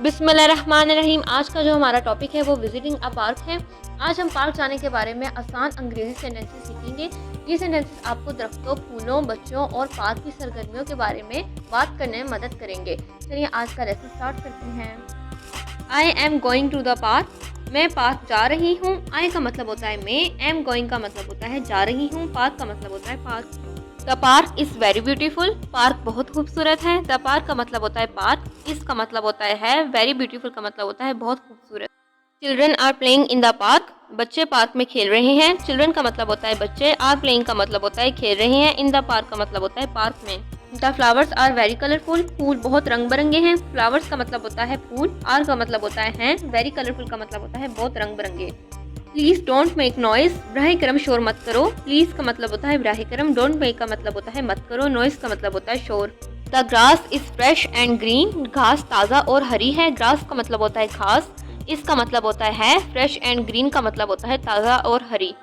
बिस्मिल्लाहिर्रहमानिर्रहीम। आज का जो हमारा टॉपिक है वो विजिटिंग अ पार्क है। आज हम पार्क जाने के बारे में आसान अंग्रेजी सेंटेंसेस सीखेंगे। ये सेंटेंसेस आपको दरख्तों, फूलों, बच्चों और पार्क की सरगर्मियों के बारे में बात करने में मदद करेंगे। चलिए आज का लेसन स्टार्ट करते हैं। I am going to the park. मैं पार्क जा रही हूँ। आई का मतलब होता है मैं, एम गोइंग का मतलब होता है जा रही हूँ, पार्क का मतलब होता है park. The park is very beautiful. Park बहुत खूबसूरत है। द पार्क का मतलब होता है पार्क, इस का मतलब होता है वेरी ब्यूटीफुल का मतलब होता है बहुत खूबसूरत। Children are playing in the park. बच्चे पार्क में खेल रहे हैं। चिल्ड्रन का मतलब होता है बच्चे, आर प्लेइंग का मतलब होता है खेल रहे हैं, इन द पार्क का मतलब होता है पार्क में। The flowers are very colourful. फूल बहुत रंग बिरंगे हैं। फ्लावर्स का मतलब होता है फूल, आर का मतलब होता है वेरी कलरफुल का मतलब होता है बहुत रंग बिरंगे। Please don't make noise. बराह करम शोर मत करो। प्लीज का मतलब होता है बराह करम, डोंट मेक का मतलब होता है मत करो, नॉइस का मतलब होता है शोर। The grass is fresh and green. घास ताज़ा और हरी है। ग्रास का मतलब होता है घास, इसका मतलब होता है फ्रेश एंड ग्रीन का मतलब होता है ताज़ा और हरी।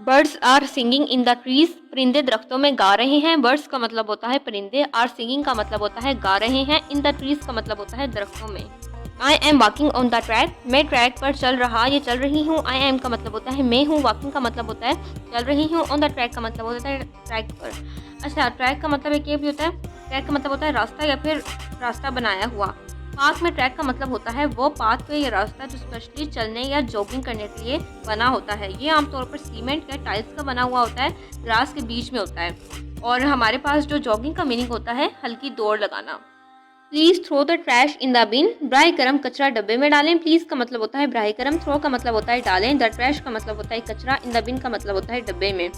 Birds are singing in the trees. परिंदे दरख्तों में गा रहे हैं। बर्ड्स का मतलब होता है परिंदे, आर सिंगिंग का मतलब होता है गा रहे हैं, इन द ट्रीज का मतलब होता है दरख्तों में। I am walking on the track. मैं ट्रैक पर चल रहा या चल रही हूँ। आई एम का मतलब होता है मैं हूँ, वॉकिंग का मतलब होता है चल रही हूँ, ऑन द ट्रैक का मतलब होता है ट्रैक पर। अच्छा, ट्रैक का मतलब एक ये भी होता है, ट्रैक का मतलब होता है रास्ता या फिर रास्ता बनाया हुआ। पार्क में ट्रैक का मतलब होता है वो पाथ वे या रास्ता जो स्पेशली चलने या जॉगिंग करने के लिए बना होता है। ये आमतौर पर सीमेंट या टाइल्स का बना हुआ होता है, ग्रास के बीच में होता है। और हमारे पास जो जॉगिंग का मीनिंग होता है हल्की दौड़ लगाना। Please throw the trash in the bin. ब्राह करम कचरा डब्बे में डालें। प्लीज का मतलब होता है ब्राह करम, थ्रो का मतलब होता है डालें, द ट्रैश का मतलब होता है कचरा, इन द बिन का मतलब होता है डब्बे में।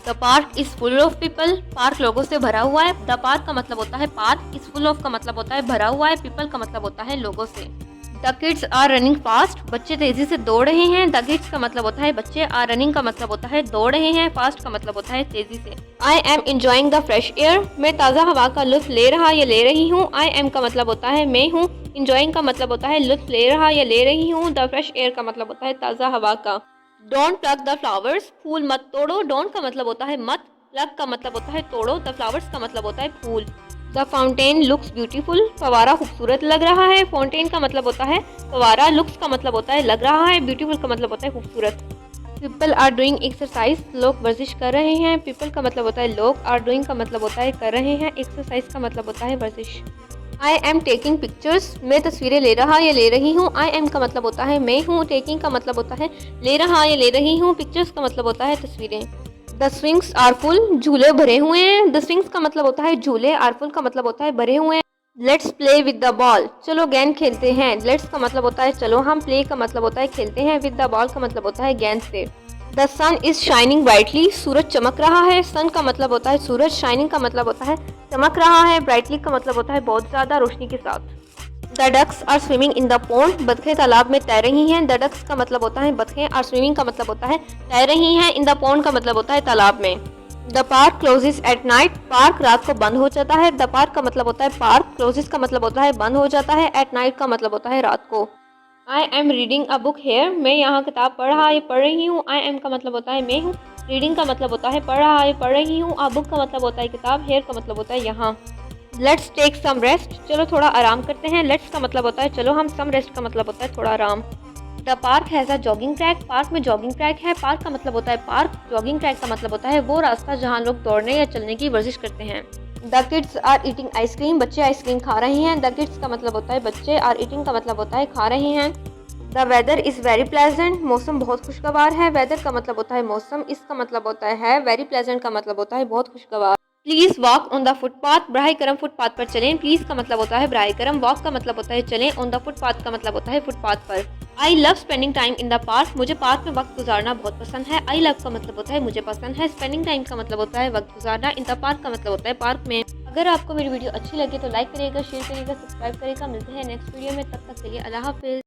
The park is full of people. Park लोगों से भरा हुआ है। द पार्क का मतलब होता है पार्क, इज फुल ऑफ का मतलब होता है भरा हुआ है, पीपल का मतलब होता है लोगों से। The kids are running fast. बच्चे तेजी से दौड़ रहे हैं। द किड्स का मतलब होता है बच्चे, आर रनिंग का मतलब होता है दौड़ रहे हैं, फास्ट का मतलब होता है तेजी से। I am enjoying the fresh air. मैं ताज़ा हवा का लुत्फ ले रहा या ले रही हूँ। आई एम का मतलब होता है मैं हूँ, इंजॉइंग का मतलब होता है लुत्फ ले रहा या ले रही हूँ, द फ्रेश एयर का मतलब होता है ताज़ा हवा का। Don't pluck the flowers. फूल मत तोड़ो। डोंट का मतलब होता है मत, प्लग का मतलब होता है तोड़ो, द फ्लावर्स का मतलब होता है फूल। The fountain looks beautiful. फवारा खूबसूरत लग रहा है। फाउंटेन का मतलब होता है फवारा, लुक्स का मतलब होता है लग रहा है, ब्यूटीफुल का मतलब होता है खूबसूरत। People are doing exercise. लोग वर्जिश कर रहे हैं। पीपल का मतलब होता है लोग, आर डूइंग का मतलब होता है कर रहे हैं, एक्सरसाइज का मतलब होता है वर्जिश। I am taking pictures. मैं तस्वीरें ले रहा या ले रही हूँ। आई एम का मतलब होता है मैं हूँ, टेकिंग का मतलब होता है ले रहा या ले रही हूँ, पिक्चर्स का मतलब होता है तस्वीरें। The swings are full. झूले भरे हुए हैं। द स्विंग्स का मतलब होता है झूले, आर फुल का मतलब होता है भरे हुए हैं। Let's play with the ball. चलो गेंद खेलते हैं। लेट्स का मतलब होता है चलो हम, प्ले का मतलब होता है खेलते हैं, विद द बॉल का मतलब होता है गेंद से। The sun is shining brightly. सूरज चमक रहा है। सन का मतलब होता है सूरज, शाइनिंग का मतलब होता है चमक रहा है, ब्राइटली का मतलब होता है बहुत ज़्यादा रोशनी के साथ। The ducks are swimming in the pond. बतखें तालाब में तैर रही हैं। द डक्स का मतलब होता है बतखें, आर स्विमिंग का मतलब होता है तैर रही हैं, इन द पोंड का मतलब होता है तालाब में। The park closes at night. Park रात को बंद हो जाता है। द पार्क का मतलब होता है पार्क, क्लोजेस का मतलब होता है बंद हो जाता है, एट नाइट का मतलब होता है रात को। I am reading a book here. मैं यहाँ किताब पढ़ रही हूँ। आई एम का मतलब होता है मैं हूँ, रीडिंग का मतलब होता है पढ़ रहा है पढ़ रही हूँ, अ बुक का मतलब होता है किताब, हेयर का मतलब होता है यहाँ। Let's take some rest. चलो थोड़ा आराम करते हैं। लेट्स का मतलब होता है चलो हम, सम रेस्ट का मतलब होता है थोड़ा आराम। The park has a jogging track. Park में जॉगिंग ट्रैक है। पार्क का मतलब होता है पार्क, जॉगिंग ट्रैक का मतलब होता है वो रास्ता जहाँ लोग दौड़ने या चलने की वर्जिश करते हैं। The kids are eating ice cream. बच्चे आइसक्रीम खा रहे हैं। द किड्स का मतलब होता है बच्चे, आर ईटिंग का मतलब होता है खा रहे हैं। The weather is very pleasant. मौसम बहुत खुशगवार है। वेदर का मतलब होता है मौसम, इसका मतलब होता है वेरी प्लेजेंट का मतलब होता है बहुत खुशगवार। Please walk on the footpath. बराह करम फुटपाथ पर चलें। प्लीज का मतलब होता है बराह करम, वॉक का मतलब होता है चलें, ऑन द फुटपाथ का मतलब होता है फुटपाथ पर। I love spending time in the park. मुझे पार्क में वक्त गुजारना बहुत पसंद है। आई लव का मतलब होता है मुझे पसंद है, स्पेंडिंग टाइम का मतलब होता है वक्त गुजारना, इन द पार्क का मतलब होता है पार्क में। अगर आपको मेरी वीडियो अच्छी लगे तो लाइक करिएगा, शेयर करिएगा, सब्सक्राइब करिएगा। मिलते हैं नेक्स्ट वीडियो में, तब तक के लिए अल्लाह हाफिज़।